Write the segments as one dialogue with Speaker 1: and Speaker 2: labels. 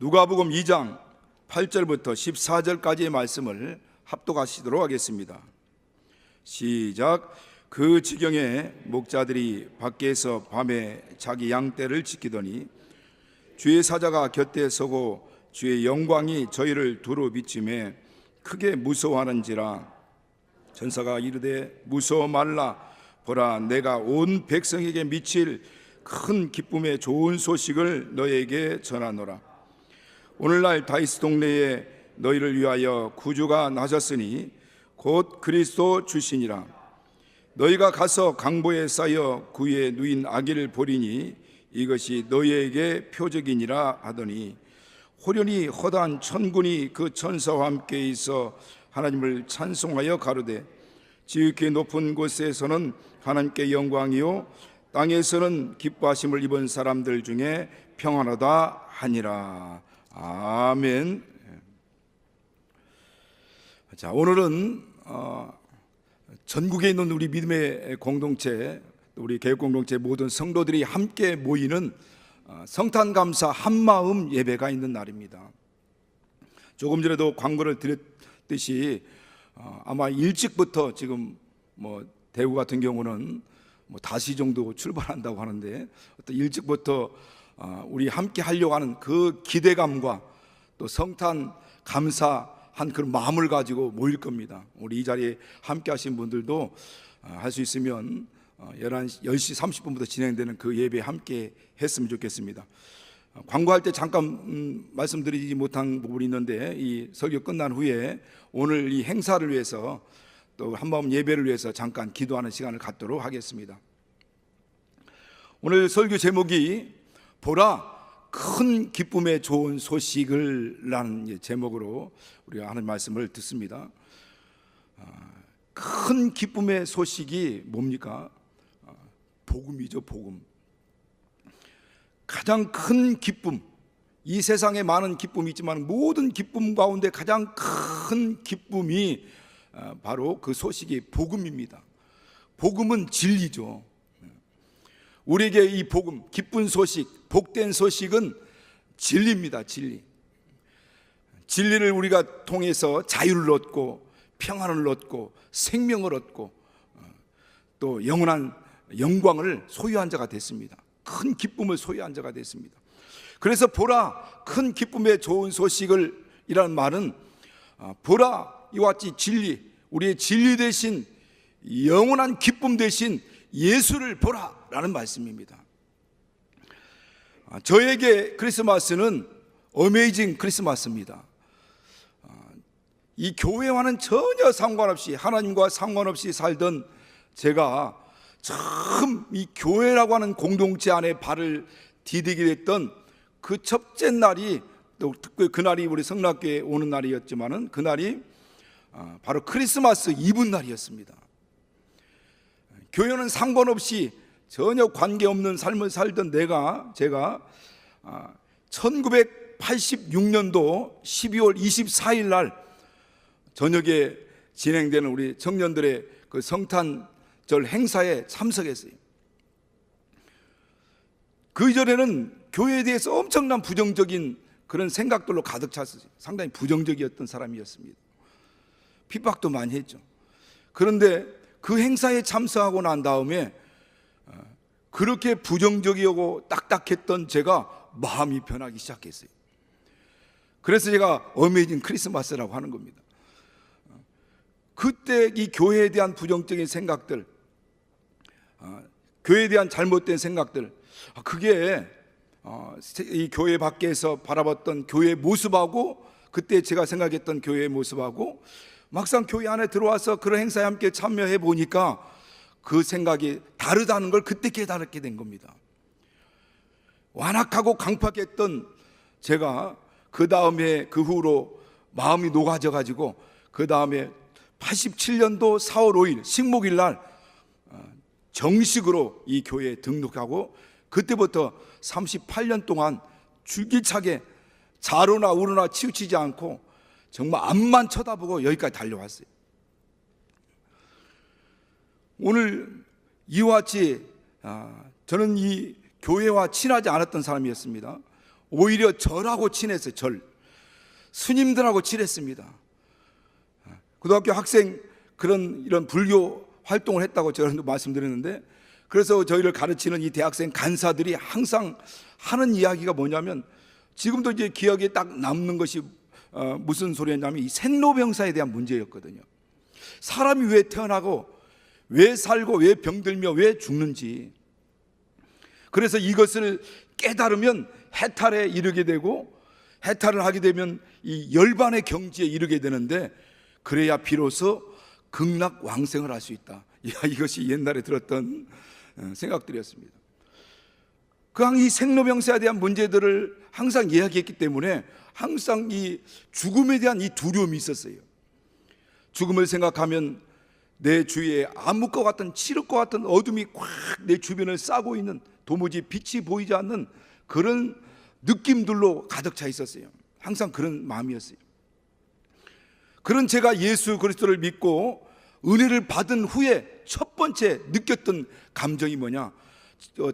Speaker 1: 누가복음 2장 8절부터 14절까지의 말씀을 합독하시도록 하겠습니다. 시작. 그 지경에 목자들이 밖에서 밤에 자기 양떼를 지키더니 주의 사자가 곁에 서고 주의 영광이 저희를 두루 비치매 크게 무서워하는지라. 전사가 이르되 무서워 말라. 보라, 내가 온 백성에게 미칠 큰 기쁨의 좋은 소식을 너에게 전하노라. 오늘날 다윗 동네에 너희를 위하여 구주가 나셨으니 곧 그리스도 주시니라. 너희가 가서 강보에 쌓여 구유에 누인 아기를 보리니 이것이 너희에게 표적이니라 하더니 호련히 허다한 천군이 그 천사와 함께 있어 하나님을 찬송하여 가로되 지극히 높은 곳에서는 하나님께 영광이요 땅에서는 기뻐하심을 입은 사람들 중에 평안하다 하니라. 아멘. 자, 오늘은 전국에 있는 우리 믿음의 공동체, 우리 개혁 공동체 모든 성도들이 함께 모이는 성탄감사 한마음 예배가 있는 날입니다. 조금 전에도 광고를 드렸듯이 아마 일찍부터 지금 대구 같은 경우는 5시 정도 출발한다고 하는데 어떤 일찍부터 우리 함께 하려고 하는 그 기대감과 또 성탄 감사한 그런 마음을 가지고 모일 겁니다. 우리 이 자리에 함께 하신 분들도 할 수 있으면 10시 30분부터 진행되는 그 예배에 함께 했으면 좋겠습니다. 광고할 때 잠깐 말씀드리지 못한 부분이 있는데 이 설교 끝난 후에 오늘 이 행사를 위해서 또 한마음 예배를 위해서 잠깐 기도하는 시간을 갖도록 하겠습니다. 오늘 설교 제목이 보라, 큰 기쁨의 좋은 소식을 라는 제목으로 우리가 하는 말씀을 듣습니다. 큰 기쁨의 소식이 뭡니까? 복음이죠, 복음. 가장 큰 기쁨, 이 세상에 많은 기쁨이 있지만 모든 기쁨 가운데 가장 큰 기쁨이 바로 그 소식이 복음입니다. 복음은 진리죠. 우리에게 이 복음, 기쁜 소식, 복된 소식은 진리입니다. 진리. 진리를 우리가 통해서 자유를 얻고 평안을 얻고 생명을 얻고 또 영원한 영광을 소유한 자가 됐습니다. 큰 기쁨을 소유한 자가 됐습니다. 그래서 보라, 큰 기쁨의 좋은 소식을 이라는 말은 보라, 이와 같이 진리, 우리의 진리 대신 영원한 기쁨 대신 예수를 보라 라는 말씀입니다. 저에게 크리스마스는 어메이징 크리스마스입니다. 이 교회와는 전혀 상관없이, 하나님과 상관없이 살던 제가 처음 이 교회라고 하는 공동체 안에 발을 디디게 됐던 그 첫째 날이, 또 특별히 그날이 우리 성락교에 오는 날이었지만은 그날이 바로 크리스마스 이브 날이었습니다. 교회는 상관없이 전혀 관계없는 삶을 살던 제가 1986년도 12월 24일 날 저녁에 진행되는 우리 청년들의 그 성탄절 행사에 참석했어요. 그 이전에는 교회에 대해서 엄청난 부정적인 그런 생각들로 가득 찼어요. 상당히 부정적이었던 사람이었습니다. 핍박도 많이 했죠. 그런데 그 행사에 참석하고 난 다음에 그렇게 부정적이고 딱딱했던 제가 마음이 변하기 시작했어요. 그래서 제가 어메이징 크리스마스라고 하는 겁니다. 그때 이 교회에 대한 부정적인 생각들, 교회에 대한 잘못된 생각들, 그게 이 교회 밖에서 바라봤던 교회의 모습하고 그때 제가 생각했던 교회의 모습하고 막상 교회 안에 들어와서 그런 행사에 함께 참여해 보니까 그 생각이 다르다는 걸 그때 깨달게 된 겁니다. 완악하고 강팍했던 제가 그 다음에 그 후로 마음이 녹아져 가지고 그 다음에 87년도 4월 5일 식목일 날 정식으로 이 교회에 등록하고 그때부터 38년 동안 줄기차게 좌로나 우로나 치우치지 않고 정말 앞만 쳐다보고 여기까지 달려왔어요. 오늘 이와 같이 저는 이 교회와 친하지 않았던 사람이었습니다. 오히려 절하고 친했어요. 절. 스님들하고 친했습니다. 고등학교 학생 이런 불교 활동을 했다고 제가 말씀드렸는데, 그래서 저희를 가르치는 이 대학생 간사들이 항상 하는 이야기가 뭐냐면, 지금도 이제 기억에 딱 남는 것이 무슨 소리였냐면 이 생로병사에 대한 문제였거든요. 사람이 왜 태어나고 왜 살고 왜 병들며 왜 죽는지, 그래서 이것을 깨달으면 해탈에 이르게 되고, 해탈을 하게 되면 이 열반의 경지에 이르게 되는데, 그래야 비로소 극락왕생을 할 수 있다. 이것이 옛날에 들었던 생각들이었습니다. 이 생로병사에 대한 문제들을 항상 이야기했기 때문에 항상 이 죽음에 대한 이 두려움이 있었어요. 죽음을 생각하면 내 주위에 암흑과 같은, 칠흑과 같은 어둠이 꽉 내 주변을 싸고 있는, 도무지 빛이 보이지 않는 그런 느낌들로 가득 차 있었어요. 항상 그런 마음이었어요. 그런 제가 예수 그리스도를 믿고 은혜를 받은 후에 첫 번째 느꼈던 감정이 뭐냐,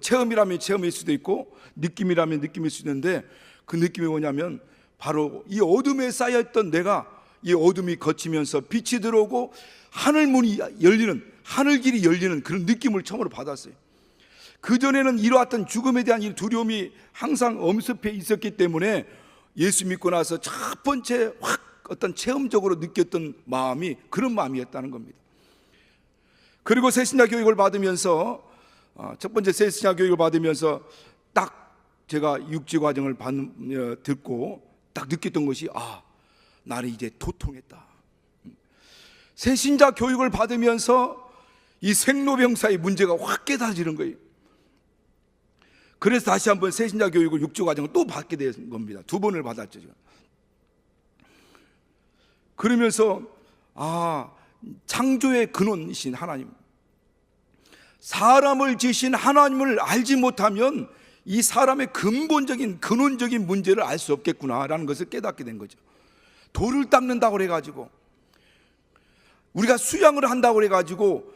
Speaker 1: 체험이라면 체험일 수도 있고 느낌이라면 느낌일 수도 있는데, 그 느낌이 뭐냐면 바로 이 어둠에 쌓여있던 내가 이 어둠이 거치면서 빛이 들어오고 하늘문이 열리는, 하늘길이 열리는 그런 느낌을 처음으로 받았어요. 그전에는 이러했던 죽음에 대한 이 두려움이 항상 엄습해 있었기 때문에 예수 믿고 나서 첫 번째 확 어떤 체험적으로 느꼈던 마음이 그런 마음이었다는 겁니다. 그리고 새신자 교육을 받으면서, 첫 번째 새신자 교육을 받으면서 딱 제가 육지 과정을 듣고 딱 느꼈던 것이, 나는 이제 도통했다. 새신자 교육을 받으면서 이 생로병사의 문제가 확 깨달아지는 거예요. 그래서 다시 한번 새신자 교육을 육지 과정을 또 받게 된 겁니다. 2번을 받았죠. 제가. 그러면서 창조의 근원이신 하나님, 사람을 지으신 하나님을 알지 못하면 이 사람의 근본적인 근원적인 문제를 알 수 없겠구나라는 것을 깨닫게 된 거죠. 돌을 닦는다고 해가지고, 우리가 수양을 한다고 해가지고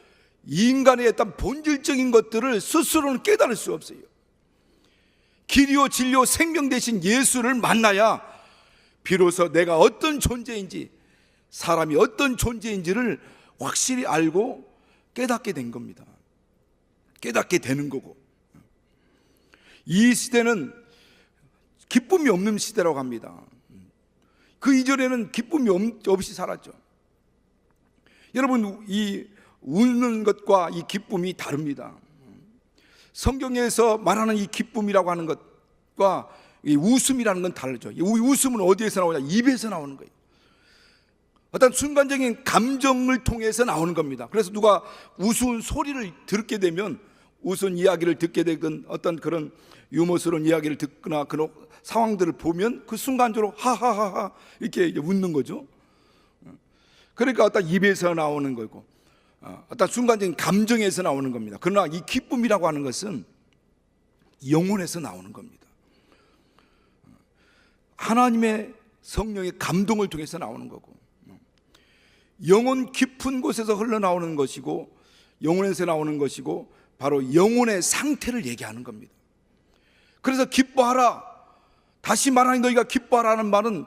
Speaker 1: 인간의 어떤 본질적인 것들을 스스로는 깨달을 수 없어요. 길이요 진리요 생명 되신 예수를 만나야 비로소 내가 어떤 존재인지, 사람이 어떤 존재인지를 확실히 알고 깨닫게 된 겁니다. 깨닫게 되는 거고, 이 시대는 기쁨이 없는 시대라고 합니다. 그 이전에는 기쁨이 없이 살았죠. 여러분, 이 웃는 것과 이 기쁨이 다릅니다. 성경에서 말하는 이 기쁨이라고 하는 것과 이 웃음이라는 건 다르죠. 이 웃음은 어디에서 나오냐? 입에서 나오는 거예요. 어떤 순간적인 감정을 통해서 나오는 겁니다. 그래서 누가 우스운 소리를 듣게 되면, 우스운 이야기를 듣게 되든 어떤 그런 유머스러운 이야기를 듣거나 그런 상황들을 보면 그 순간적으로 하하하하 이렇게 웃는 거죠. 그러니까 어떤 입에서 나오는 거고, 어떤 순간적인 감정에서 나오는 겁니다. 그러나 이 기쁨이라고 하는 것은 영혼에서 나오는 겁니다. 하나님의 성령의 감동을 통해서 나오는 거고, 영혼 깊은 곳에서 흘러나오는 것이고, 영혼에서 나오는 것이고, 바로 영혼의 상태를 얘기하는 겁니다. 그래서 기뻐하라, 다시 말하니 너희가 기뻐하라는 말은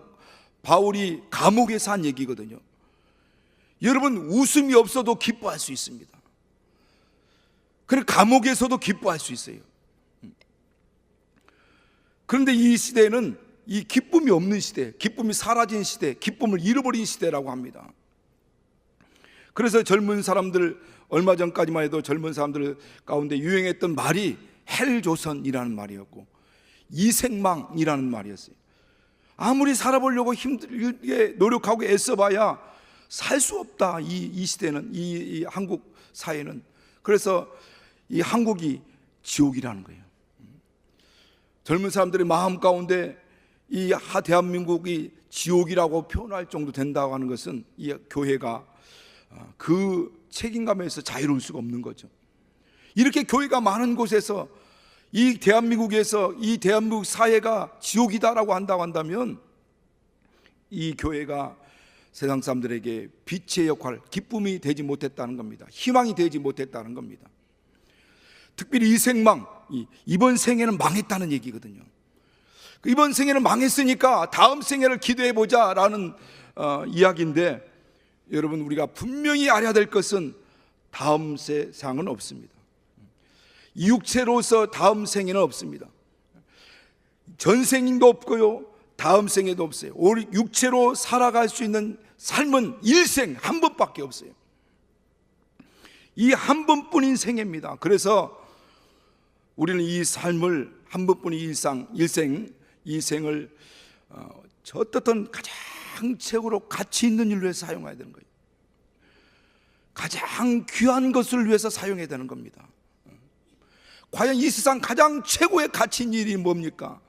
Speaker 1: 바울이 감옥에서 한 얘기거든요. 여러분, 웃음이 없어도 기뻐할 수 있습니다. 그리고 감옥에서도 기뻐할 수 있어요. 그런데 이 시대는 이 기쁨이 없는 시대, 기쁨이 사라진 시대, 기쁨을 잃어버린 시대라고 합니다. 그래서 젊은 사람들, 얼마 전까지만 해도 젊은 사람들 가운데 유행했던 말이 헬조선이라는 말이었고, 이생망이라는 말이었어요. 아무리 살아보려고 힘들게 노력하고 애써봐야 살 수 없다. 이 시대는, 이 한국 사회는. 그래서 이 한국이 지옥이라는 거예요. 젊은 사람들의 마음 가운데 이 대한민국이 지옥이라고 표현할 정도 된다고 하는 것은 이 교회가 그 책임감에서 자유로울 수가 없는 거죠. 이렇게 교회가 많은 곳에서, 이 대한민국에서 이 대한민국 사회가 지옥이다라고 한다면 이 교회가 세상 사람들에게 빛의 역할, 기쁨이 되지 못했다는 겁니다. 희망이 되지 못했다는 겁니다. 특별히 이 생망, 이번 생에는 망했다는 얘기거든요. 이번 생애는 망했으니까 다음 생애를 기도해 보자라는 이야기인데, 여러분, 우리가 분명히 알아야 될 것은 다음 세상은 없습니다. 육체로서 다음 생에는 없습니다. 전생도 없고요, 다음 생에도 없어요. 우리 육체로 살아갈 수 있는 삶은 일생 한 번밖에 없어요. 이 한 번뿐인 생애입니다. 그래서 우리는 이 삶을 한 번뿐인 일생 이 생을 어떻든 가장 최고로 가치 있는 일로 해서 사용해야 되는 거예요. 가장 귀한 것을 위해서 사용해야 되는 겁니다. 과연 이 세상 가장 최고의 가치 있는 일이 뭡니까?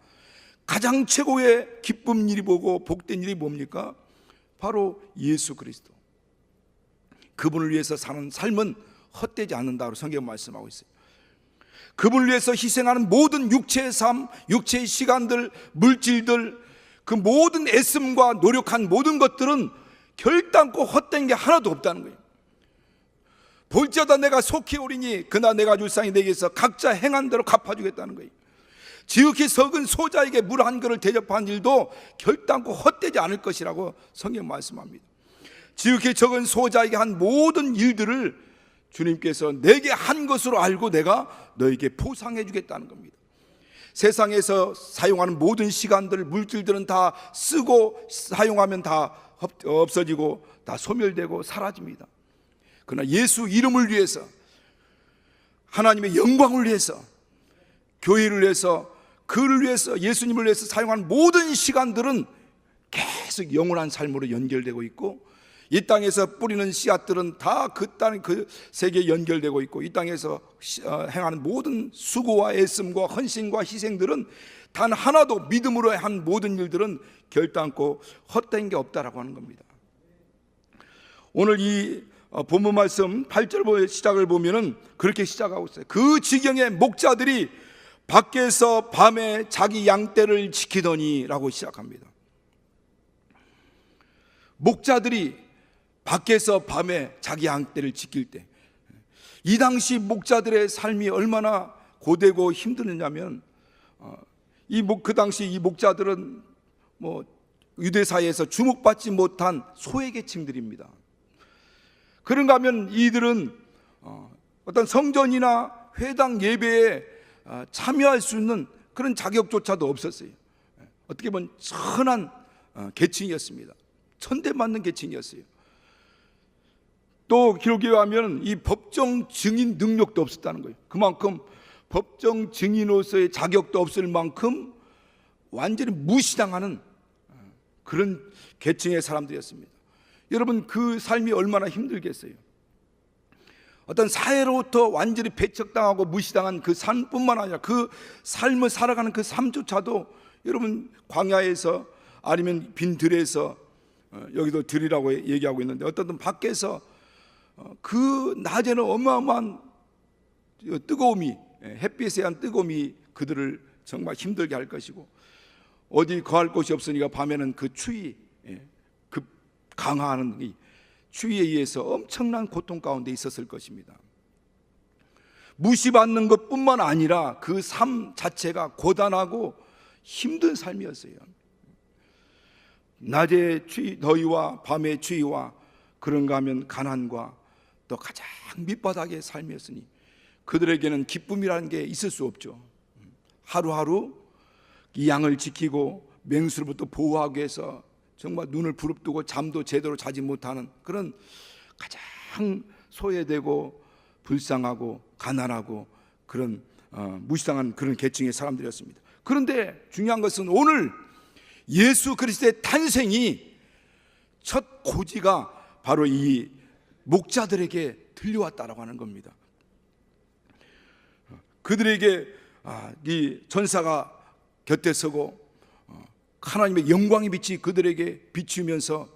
Speaker 1: 가장 최고의 기쁜 일이 뭐고 복된 일이 뭡니까? 바로 예수 그리스도. 그분을 위해서 사는 삶은 헛되지 않는다고 성경 말씀하고 있어요. 그분을 위해서 희생하는 모든 육체의 삶, 육체의 시간들, 물질들, 그 모든 애씀과 노력한 모든 것들은 결단코 헛된 게 하나도 없다는 거예요. 볼지어다 내가 속히 오리니 그날 내가 줄상이 내게서 각자 행한 대로 갚아주겠다는 거예요. 지극히 적은 소자에게 물 한 그릇을 대접한 일도 결단코 헛되지 않을 것이라고 성경 말씀합니다. 지극히 적은 소자에게 한 모든 일들을 주님께서 내게 한 것으로 알고 내가 너에게 보상해 주겠다는 겁니다. 세상에서 사용하는 모든 시간들, 물질들은 다 쓰고 사용하면 다 없어지고 다 소멸되고 사라집니다. 그러나 예수 이름을 위해서, 하나님의 영광을 위해서, 교회를 위해서, 그를 위해서, 예수님을 위해서 사용한 모든 시간들은 계속 영원한 삶으로 연결되고 있고, 이 땅에서 뿌리는 씨앗들은 다 그 땅, 그 세계에 연결되고 있고, 이 땅에서 행하는 모든 수고와 애씀과 헌신과 희생들은 단 하나도, 믿음으로 한 모든 일들은 결단코 헛된 게 없다라고 하는 겁니다. 오늘 이 본문 말씀 8절 시작을 보면은 그렇게 시작하고 있어요. 그 지경의 목자들이 밖에서 밤에 자기 양떼를 지키더니 라고 시작합니다. 목자들이 밖에서 밤에 자기 양떼를 지킬 때, 이 당시 목자들의 삶이 얼마나 고되고 힘드느냐면, 그 당시 이 목자들은 유대사회에서 주목받지 못한 소외계층들입니다. 그런가 하면 이들은 어떤 성전이나 회당 예배에 참여할 수 있는 그런 자격조차도 없었어요. 어떻게 보면 천한 계층이었습니다. 천대받는 계층이었어요. 또 기록에 의하면 이 법정 증인 능력도 없었다는 거예요. 그만큼 법정 증인으로서의 자격도 없을 만큼 완전히 무시당하는 그런 계층의 사람들이었습니다. 여러분, 그 삶이 얼마나 힘들겠어요. 어떤 사회로부터 완전히 배척당하고 무시당한 그 삶뿐만 아니라 그 삶을 살아가는 그 삶조차도, 여러분, 광야에서 아니면 빈 들에서, 여기도 들이라고 얘기하고 있는데, 어떤 밖에서 그 낮에는 어마어마한 뜨거움이, 햇빛에 의한 뜨거움이 그들을 정말 힘들게 할 것이고, 어디 거할 곳이 없으니까 밤에는 그 추위, 그 강화하는 이 추위에 의해서 엄청난 고통 가운데 있었을 것입니다. 무시받는 것뿐만 아니라 그 삶 자체가 고단하고 힘든 삶이었어요. 낮의 더위와 밤의 추위와 그런가 하면 가난과 또 가장 밑바닥의 삶이었으니 그들에게는 기쁨이라는 게 있을 수 없죠. 하루하루 이 양을 지키고 맹수로부터 보호하기 위해서 정말 눈을 부릅뜨고 잠도 제대로 자지 못하는 그런 가장 소외되고 불쌍하고 가난하고 그런 무시당한 그런 계층의 사람들이었습니다. 그런데 중요한 것은 오늘 예수 그리스도의 탄생이 첫 고지가 바로 이 목자들에게 들려왔다라고 하는 겁니다. 그들에게 이 전사가 곁에 서고 하나님의 영광의 빛이 그들에게 비추면서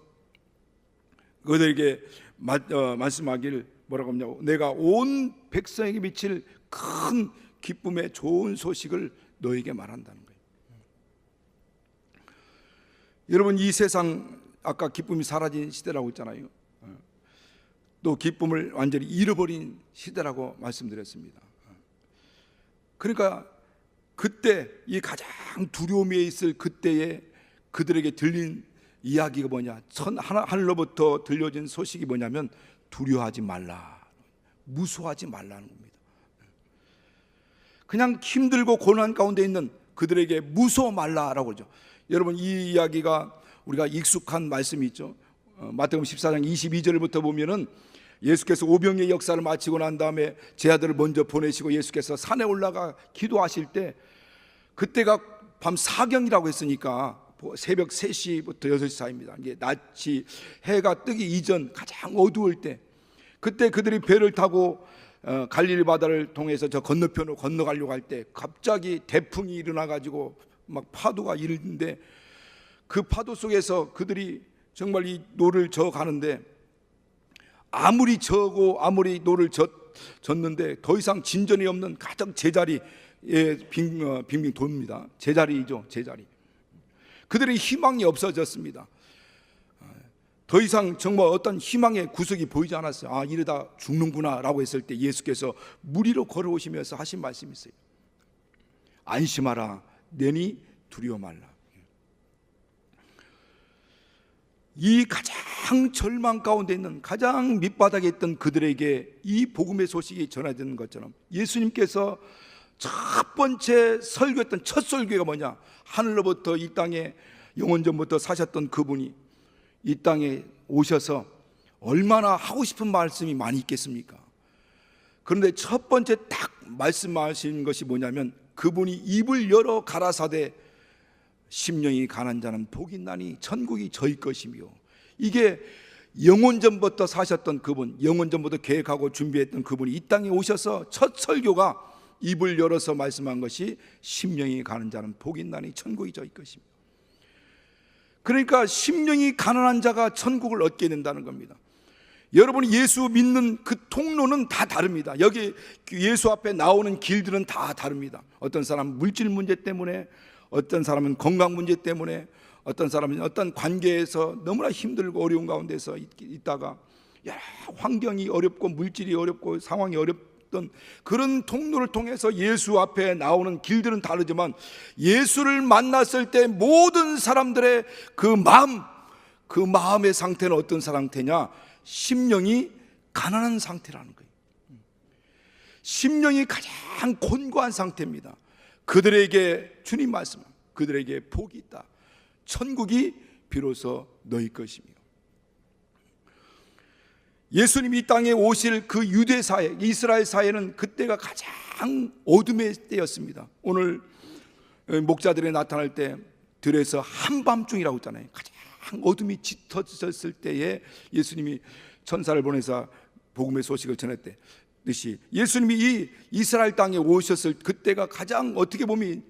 Speaker 1: 그들에게 말씀하길 뭐라고 하냐고, 내가 온 백성에게 미칠 큰 기쁨의 좋은 소식을 너에게 말한다는 거예요. 여러분, 이 세상 아까 기쁨이 사라진 시대라고 했잖아요. 또 기쁨을 완전히 잃어버린 시대라고 말씀드렸습니다. 그러니까 그때 이 가장 두려움에 있을 그때에 그들에게 들린 이야기가 뭐냐? 하늘로부터 들려진 소식이 뭐냐면 두려워하지 말라, 무서워하지 말라는 겁니다. 그냥 힘들고 고난 가운데 있는 그들에게 무서워 말라라고 그러죠. 여러분, 이 이야기가 우리가 익숙한 말씀이 있죠. 마태복음 14장 22절부터 보면은 예수께서 오병이의 역사를 마치고 난 다음에 제 아들을 먼저 보내시고 예수께서 산에 올라가 기도하실 때, 그때가 밤 사경이라고 했으니까 새벽 3시부터 6시 사이입니다. 이게 낮이 해가 뜨기 이전 가장 어두울 때, 그때 그들이 배를 타고 갈릴리 바다를 통해서 저 건너편으로 건너가려고 할 때 갑자기 대풍이 일어나 가지고 막 파도가 일는데, 그 파도 속에서 그들이 정말 이 노를 저어 가는데, 아무리 저고 아무리 노를 젓는데 더 이상 진전이 없는 가장 제자리에 빙빙 돕니다. 제자리이죠, 제자리. 그들의 희망이 없어졌습니다. 더 이상 정말 어떤 희망의 구석이 보이지 않았어요. 아, 이러다 죽는구나 라고 했을 때 예수께서 물 위로 걸어오시면서 하신 말씀이 있어요. 안심하라, 내니 두려워 말라. 이 가장 절망 가운데 있는, 가장 밑바닥에 있던 그들에게 이 복음의 소식이 전해지는 것처럼, 예수님께서 첫 번째 설교했던 첫 설교가 뭐냐? 하늘로부터 이 땅에 영원전부터 사셨던 그분이 이 땅에 오셔서 얼마나 하고 싶은 말씀이 많이 있겠습니까? 그런데 첫 번째 딱 말씀하신 것이 뭐냐면, 그분이 입을 열어 가라사대 심령이 가난 자는 복이 있나니 천국이 저희 것이며, 이게 영원전부터 사셨던 그분, 영원전부터 계획하고 준비했던 그분이 이 땅에 오셔서 첫 설교가 입을 열어서 말씀한 것이 심령이 가난 자는 복이 있나니 천국이 저희 것이며, 그러니까 심령이 가난한 자가 천국을 얻게 된다는 겁니다. 여러분이 예수 믿는 그 통로는 다 다릅니다. 여기 예수 앞에 나오는 길들은 다 다릅니다. 어떤 사람은 물질 문제 때문에, 어떤 사람은 건강 문제 때문에, 어떤 사람은 어떤 관계에서 너무나 힘들고 어려운 가운데서 있다가 여러 환경이 어렵고 물질이 어렵고 상황이 어렵던 그런 통로를 통해서 예수 앞에 나오는 길들은 다르지만, 예수를 만났을 때 모든 사람들의 그 마음의 상태는 어떤 상태냐? 심령이 가난한 상태라는 거예요. 심령이 가장 곤고한 상태입니다. 그들에게 주님 말씀, 그들에게 복이 있다. 천국이 비로소 너희 것이며. 예수님이 이 땅에 오실 그 유대 사회, 이스라엘 사회는 그때가 가장 어둠의 때였습니다. 오늘 목자들이 나타날 때 들에서 한밤중이라고 했잖아요. 가장 어둠이 짙어졌을 때에 예수님이 천사를 보내서 복음의 소식을 전했듯이, 예수님이 이 이스라엘 땅에 오셨을 그때가 가장, 어떻게 보면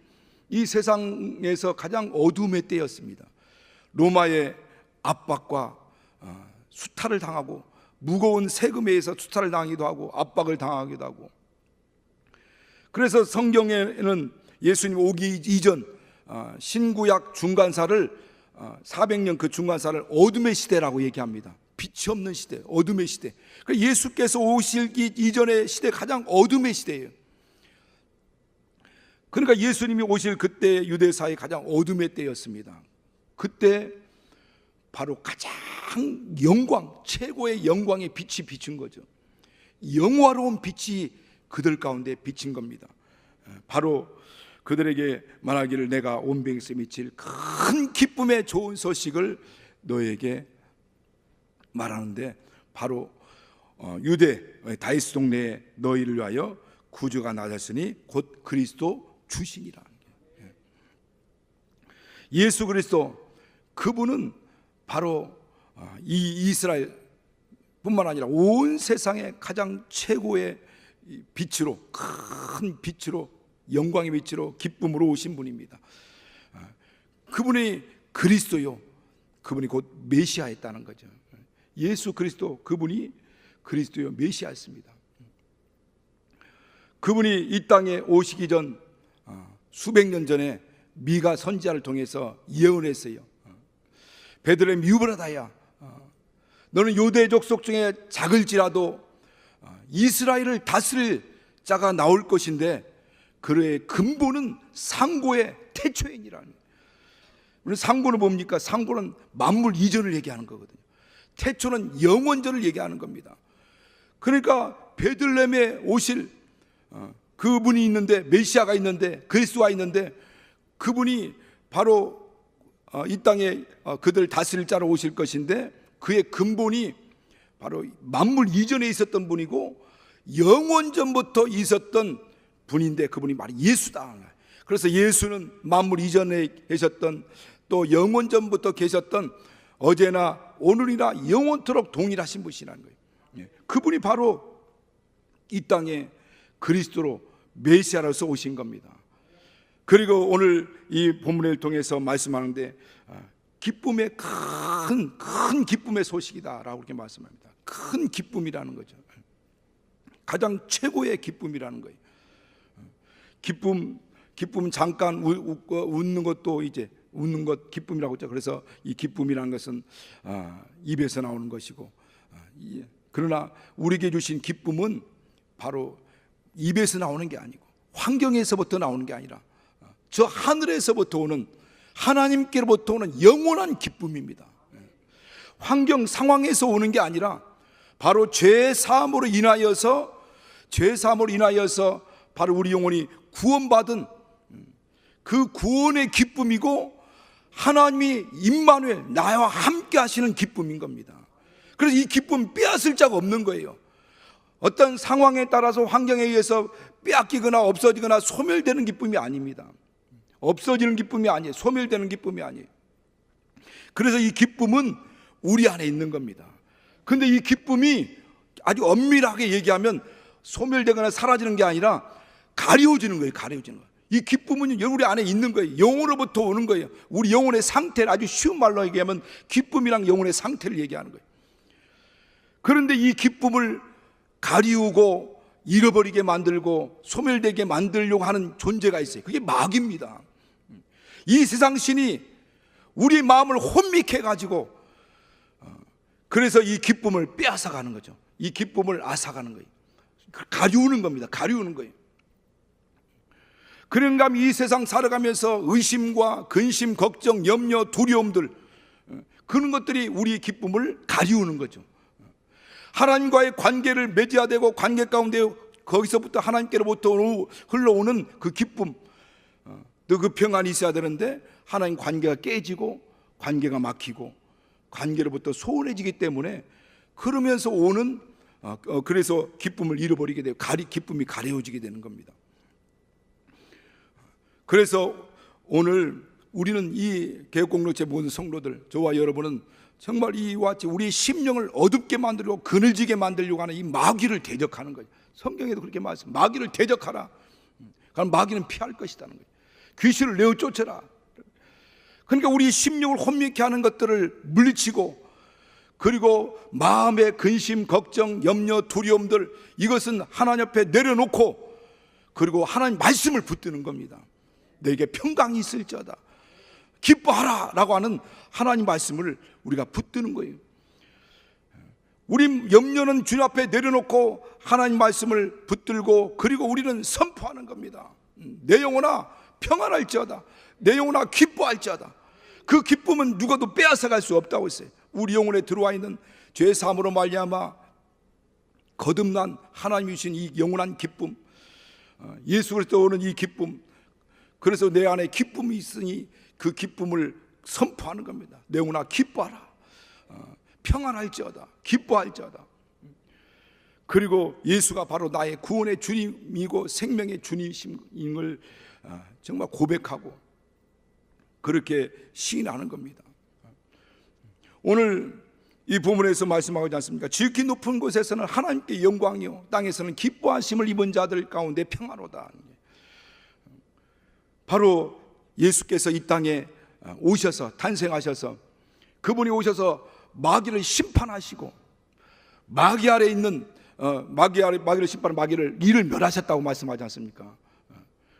Speaker 1: 이 세상에서 가장 어둠의 때였습니다. 로마의 압박과 수탈을 당하고, 무거운 세금에 의해서 수탈을 당하기도 하고 압박을 당하기도 하고, 그래서 성경에는 예수님 오기 이전 신구약 중간사를 400년 그 중간사를 어둠의 시대라고 얘기합니다. 빛이 없는 시대, 어둠의 시대. 그러니까 예수께서 오시기 이전의 시대, 가장 어둠의 시대예요. 그러니까 예수님이 오실 그때 유대사의 가장 어둠의 때였습니다. 그때 바로 가장 영광, 최고의 영광의 빛이 비춘 거죠. 영화로운 빛이 그들 가운데 비친 겁니다. 바로 그들에게 말하기를, 내가 온 백성에 미칠 큰 기쁨의 좋은 소식을 너에게 말하는데, 바로 유대 다윗 동네에 너희를 위하여 구주가 나셨으니 곧 그리스도 주시니라. 예수 그리스도, 그분은 바로 이 이스라엘 뿐만 아니라 온 세상의 가장 최고의 빛으로, 큰 빛으로, 영광의 빛으로, 기쁨으로 오신 분입니다. 그분이 그리스도요, 그분이 곧 메시아였다는 거죠. 예수 그리스도, 그분이 그리스도요 메시아였습니다. 그분이 이 땅에 오시기 전 수백 년 전에 미가 선지자를 통해서 예언했어요. 베들레헴 유브라다야, 너는 유대 족속 중에 작을지라도 이스라엘을 다스릴 자가 나올 것인데, 그의 근본은 상고의 태초인이라는 거예요. 우리 상고는 뭡니까? 상고는 만물 이전을 얘기하는 거거든요. 태초는 영원전을 얘기하는 겁니다. 그러니까 베들레헴에 오실 그분이 있는데, 메시아가 있는데, 그리스도가 있는데, 그분이 바로 이 땅에 그들 다스릴 자로 오실 것인데, 그의 근본이 바로 만물 이전에 있었던 분이고 영원전부터 있었던 분인데, 그분이 바로 예수다. 그래서 예수는 만물 이전에 계셨던, 또 영원전부터 계셨던, 어제나 오늘이나 영원토록 동일하신 분이라는 거예요. 그분이 바로 이 땅에 그리스도로 메시아로서 오신 겁니다. 그리고 오늘 이 본문을 통해서 말씀하는데, 기쁨의 큰 기쁨의 소식이다라고 그렇게 말씀합니다. 큰 기쁨이라는 거죠. 가장 최고의 기쁨이라는 거예요. 기쁨 잠깐 웃는 것도 이제 웃는 것 기쁨이라고 했죠. 그래서 이 기쁨이라는 것은 입에서 나오는 것이고, 그러나 우리에게 주신 기쁨은 바로 입에서 나오는 게 아니고 환경에서부터 나오는 게 아니라 저 하늘에서부터 오는, 하나님께로부터 오는 영원한 기쁨입니다. 환경 상황에서 오는 게 아니라 바로 죄 사함으로 인하여서 바로 우리 영혼이 구원받은 그 구원의 기쁨이고, 하나님이 임마누엘 나와 함께 하시는 기쁨인 겁니다. 그래서 이 기쁨 빼앗을 자가 없는 거예요. 어떤 상황에 따라서 환경에 의해서 빼앗기거나 없어지거나 소멸되는 기쁨이 아닙니다. 없어지는 기쁨이 아니에요. 소멸되는 기쁨이 아니에요. 그래서 이 기쁨은 우리 안에 있는 겁니다. 근데 이 기쁨이 아주 엄밀하게 얘기하면 소멸되거나 사라지는 게 아니라 가려워지는 거예요. 가려워지는 거예요. 이 기쁨은 우리 안에 있는 거예요. 영으로부터 오는 거예요. 우리 영혼의 상태를 아주 쉬운 말로 얘기하면 기쁨이랑 영혼의 상태를 얘기하는 거예요. 그런데 이 기쁨을 가리우고 잃어버리게 만들고 소멸되게 만들려고 하는 존재가 있어요. 그게 마귀입니다. 이 세상 신이 우리 마음을 혼미케 해가지고 그래서 이 기쁨을 빼앗아가는 거죠. 이 기쁨을 앗아가는 거예요. 가리우는 겁니다. 가리우는 거예요. 그런가 하면 이 세상 살아가면서 의심과 근심, 걱정, 염려, 두려움들, 그런 것들이 우리의 기쁨을 가리우는 거죠. 하나님과의 관계를 맺어야 되고, 관계 가운데 거기서부터 하나님께로부터 흘러오는 그 기쁨, 또 그 평안이 있어야 되는데, 하나님 관계가 깨지고 관계가 막히고 관계로부터 소원해지기 때문에, 그러면서 오는 그래서 기쁨을 잃어버리게 되고 기쁨이 가려워지게 되는 겁니다. 그래서 오늘 우리는 이 개혁공동체 모든 성도들, 저와 여러분은 정말 이와 같이 우리의 심령을 어둡게 만들고 그늘지게 만들려고 하는 이 마귀를 대적하는 거예요. 성경에도 그렇게 말씀합니다. 마귀를 대적하라. 그럼 마귀는 피할 것이라는 거예요. 귀신을 내어 쫓아라. 그러니까 우리 심령을 혼미케 하는 것들을 물리치고, 그리고 마음의 근심, 걱정, 염려, 두려움들, 이것은 하나님 앞에 내려놓고, 그리고 하나님 말씀을 붙드는 겁니다. 너에게 평강이 있을지어다, 기뻐하라 라고 하는 하나님 말씀을 우리가 붙드는 거예요. 우리 염려는 주님 앞에 내려놓고 하나님 말씀을 붙들고, 그리고 우리는 선포하는 겁니다. 내 영혼아 평안할지어다, 내 영혼아 기뻐할지어다. 그 기쁨은 누구도 빼앗아갈 수 없다고 했어요. 우리 영혼에 들어와 있는 죄 사함으로 말미암아 거듭난 하나님이 주신 이 영원한 기쁨, 예수 그리스도 오는 이 기쁨, 그래서 내 안에 기쁨이 있으니 그 기쁨을 선포하는 겁니다. 내 영혼아 기뻐하라, 평안할지어다, 기뻐할지어다. 그리고 예수가 바로 나의 구원의 주님이고 생명의 주님임을 정말 고백하고 그렇게 시인하는 겁니다. 오늘 이 본문에서 말씀하지 않습니까? 지극히 높은 곳에서는 하나님께 영광이요, 땅에서는 기뻐하심을 입은 자들 가운데 평화로다. 바로 예수께서 이 땅에 오셔서, 탄생하셔서, 그분이 오셔서 마귀를 심판하시고, 마귀 아래 있는 마귀를 심판한 마귀를 이를 멸하셨다고 말씀하지 않습니까?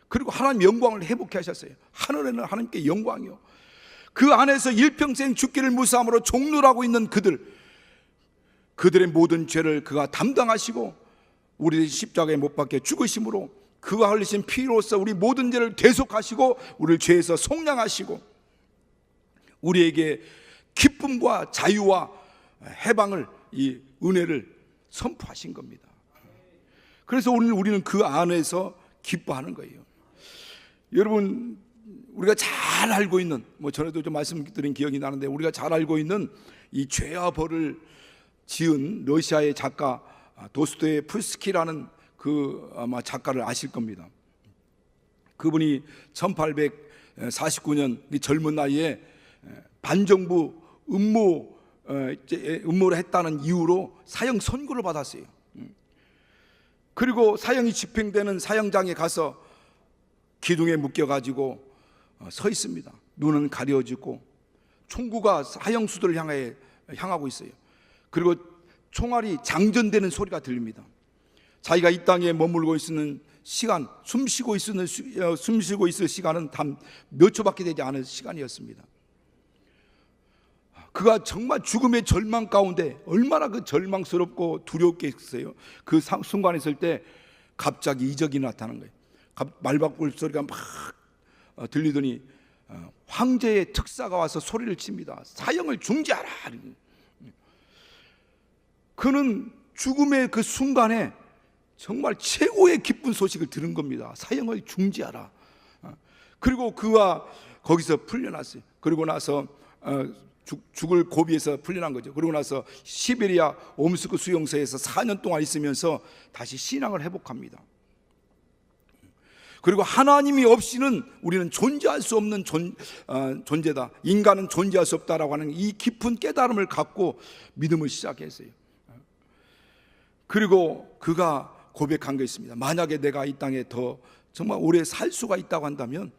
Speaker 1: 그리고 하나님 영광을 회복케 하셨어요. 하늘에는 하나님께 영광이요, 그 안에서 일평생 죽기를 무사함으로 종노라고 있는 그들의 모든 죄를 그가 담당하시고 우리 십자가에 못 박혀 죽으심으로 그가 흘리신 피로써 우리 모든 죄를 대속하시고 우리를 죄에서 속량하시고 우리에게 기쁨과 자유와 해방을, 이 은혜를 선포하신 겁니다. 그래서 오늘 우리는 그 안에서 기뻐하는 거예요. 여러분, 우리가 잘 알고 있는, 전에도 좀 말씀드린 기억이 나는데, 우리가 잘 알고 있는 이 죄와 벌을 지은 러시아의 작가 도스토옙스키라는 그 아마 작가를 아실 겁니다. 그분이 1849년 젊은 나이에 반정부 음모를 했다는 이유로 사형 선고를 받았어요. 그리고 사형이 집행되는 사형장에 가서 기둥에 묶여가지고 서 있습니다. 눈은 가려지고 총구가 사형수들을 향하고 있어요. 그리고 총알이 장전되는 소리가 들립니다. 자기가 이 땅에 머물고 있는 시간, 숨쉬고 있을 시간은 단 몇 초밖에 되지 않은 시간이었습니다. 그가 정말 죽음의 절망 가운데 얼마나 그 절망스럽고 두렵게 있었어요. 그 순간에 있을 때 갑자기 이적이 나타난 거예요. 말박불 소리가 막 들리더니 황제의 특사가 와서 소리를 칩니다. 사형을 중지하라. 그는 죽음의 그 순간에 정말 최고의 기쁜 소식을 들은 겁니다. 사형을 중지하라. 그리고 그가 거기서 풀려났어요. 그리고 나서 죽을 고비에서 풀려난 거죠. 그리고 나서 시베리아 옴스크 수용소에서 4년 동안 있으면서 다시 신앙을 회복합니다. 그리고 하나님이 없이는 우리는 존재할 수 없는 존재다. 인간은 존재할 수 없다라고 하는 이 깊은 깨달음을 갖고 믿음을 시작했어요. 그리고 그가 고백한 게 있습니다. 만약에 내가 이 땅에 더 정말 오래 살 수가 있다고 한다면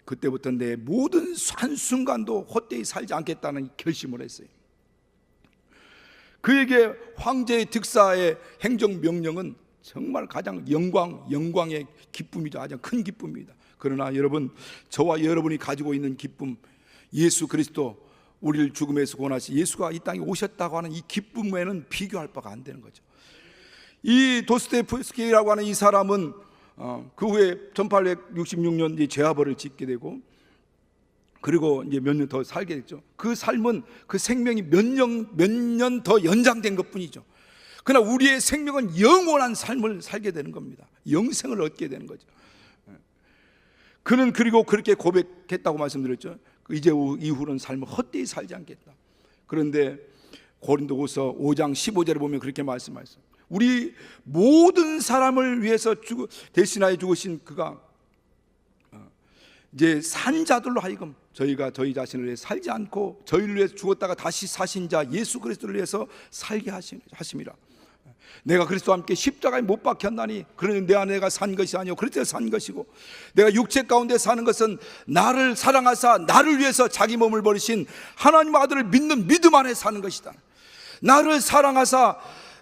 Speaker 1: 그때부터 내 모든 한순간도 헛되이 살지 않겠다는 결심을 했어요. 그에게 황제의 득사의 행정명령은 정말 가장 영광의 기쁨이죠. 가장 큰 기쁨입니다. 그러나 여러분, 저와 여러분이 가지고 있는 기쁨, 예수 그리스도 우리를 죽음에서 구원하시 예수가 이 땅에 오셨다고 하는 이 기쁨에는 비교할 바가 안 되는 거죠. 이 도스토옙스키라고 하는 이 사람은 그 후에 1866년 죄와벌을 짓게 되고, 그리고 이제 몇 년 더 살게 됐죠. 그 삶은, 그 생명이 몇 년 더 연장된 것뿐이죠. 그러나 우리의 생명은 영원한 삶을 살게 되는 겁니다. 영생을 얻게 되는 거죠. 그는 그리고 그렇게 고백했다고 말씀드렸죠. 이제 이후로는 삶을 헛되이 살지 않겠다. 그런데 고린도후서 5장 15절에 보면 그렇게 말씀하셨어요. 우리 모든 사람을 위해서 대신하여 죽으신 그가 이제 산 자들로 하여금 저희가 저희 자신을 위해 살지 않고 저희를 위해 죽었다가 다시 사신 자 예수 그리스도를 위해서 살게 하심이라. 내가 그리스도와 함께 십자가에 못 박혔나니 그러니 내 안에 내가 산 것이 아니요 그리스도에 산 것이고, 내가 육체 가운데 사는 것은 나를 사랑하사 나를 위해서 자기 몸을 버리신 하나님 아들을 믿는 믿음 안에 사는 것이다. 나를 사랑하사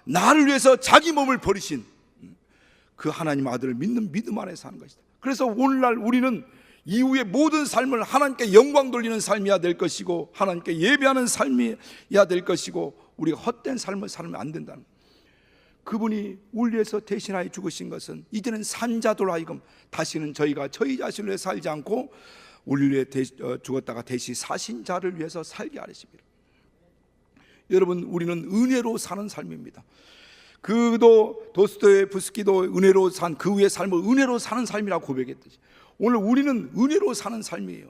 Speaker 1: 나를 위해서 자기 몸을 버리신 그 하나님 아들을 믿는 믿음 안에 사는 것이다. 그래서 오늘날 우리는 이후의 모든 삶을 하나님께 영광 돌리는 삶이어야 될 것이고, 하나님께 예배하는 삶이어야 될 것이고, 우리가 헛된 삶을 살면 안 된다는, 그분이 우리 위해서 대신하여 죽으신 것은 이제는 산자들로 하여금 다시는 저희가 저희 자신을 위해 살지 않고 우리 위해 죽었다가 대신 사신 자를 위해서 살게 하십니다. 여러분, 우리는 은혜로 사는 삶입니다. 그도 도스토옙스키도 은혜로 산 그 후의 삶을 은혜로 사는 삶이라고 고백했듯이 오늘 우리는 은혜로 사는 삶이에요.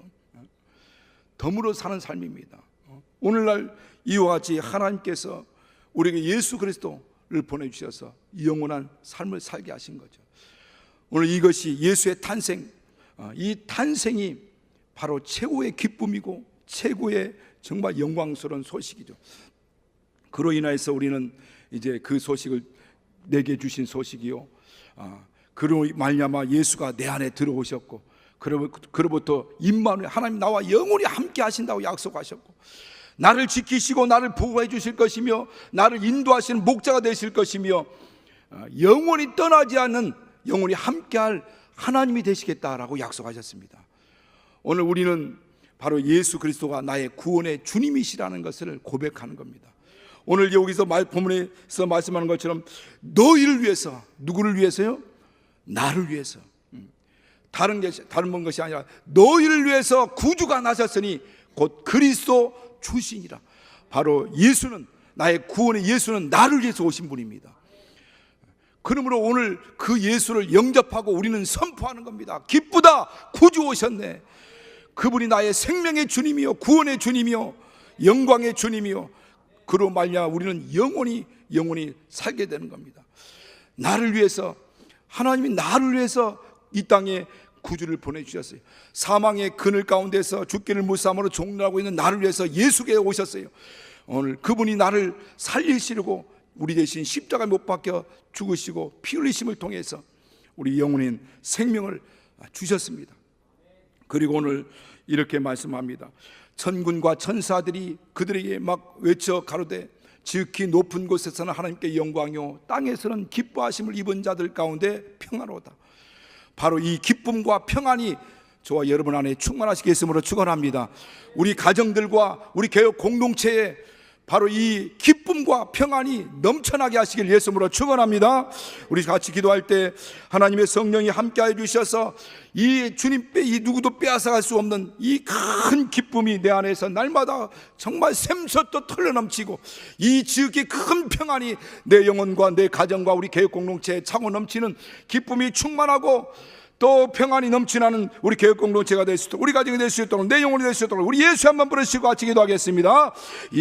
Speaker 1: 덤으로 사는 삶입니다. 오늘날 이와 같이 하나님께서 우리에게 예수 그리스도를 보내주셔서 영원한 삶을 살게 하신 거죠. 오늘 이것이 예수의 탄생, 이 탄생이 바로 최고의 기쁨이고 최고의 정말 영광스러운 소식이죠. 그로 인하여서 우리는 이제 그 소식을 내게 주신 소식이요, 그로 말미암아 예수가 내 안에 들어오셨고, 그로부터 임마누엘 하나님 나와 영원히 함께 하신다고 약속하셨고, 나를 지키시고 나를 보호해 주실 것이며 나를 인도하시는 목자가 되실 것이며 영원히 떠나지 않는 영원히 함께할 하나님이 되시겠다라고 약속하셨습니다. 오늘 우리는 바로 예수 그리스도가 나의 구원의 주님이시라는 것을 고백하는 겁니다. 오늘 여기서 본문에서 말씀하는 것처럼 너희를 위해서, 누구를 위해서요? 나를 위해서, 다른 것이 아니라 너희를 위해서 구주가 나셨으니 곧 그리스도 주시니라. 바로 예수는, 나의 구원의 예수는 나를 위해서 오신 분입니다. 그러므로 오늘 그 예수를 영접하고 우리는 선포하는 겁니다. 기쁘다, 구주 오셨네. 그분이 나의 생명의 주님이요, 구원의 주님이요, 영광의 주님이요. 그로 말미암아 우리는 영원히 살게 되는 겁니다. 나를 위해서, 하나님이 나를 위해서 이 땅에 구주를 보내주셨어요. 사망의 그늘 가운데서 죽기를 무삼으로 종려하고 있는 나를 위해서 예수께 오셨어요. 오늘 그분이 나를 살리시려고 우리 대신 십자가에 못 박혀 죽으시고 피 흘리심을 통해서 우리 영혼인 생명을 주셨습니다. 그리고 오늘 이렇게 말씀합니다. 천군과 천사들이 그들에게 막 외쳐 가로되 지극히 높은 곳에서는 하나님께 영광이요 땅에서는 기뻐하심을 입은 자들 가운데 평안하다. 바로 이 기쁨과 평안이 저와 여러분 안에 충만하시게 했으므로 축원합니다. 우리 가정들과 우리 교육 공동체에 바로 이 기쁨과 평안이 넘쳐나게 하시길 예수님으로 축원합니다. 우리 같이 기도할 때 하나님의 성령이 함께하여 주셔서 이 주님 이 누구도 빼앗아갈 수 없는 이 큰 기쁨이 내 안에서 날마다 정말 샘솟듯 흘러넘치고 이 지극히 큰 평안이 내 영혼과 내 가정과 우리 교육 공동체에 차고 넘치는 기쁨이 충만하고 또 평안이 넘치는 우리 교육 공동체가 될 수 있도록, 우리 가정이 될 수 있도록, 내 영혼이 될 수 있도록 우리 예수 한번 부르시고 같이 기도하겠습니다.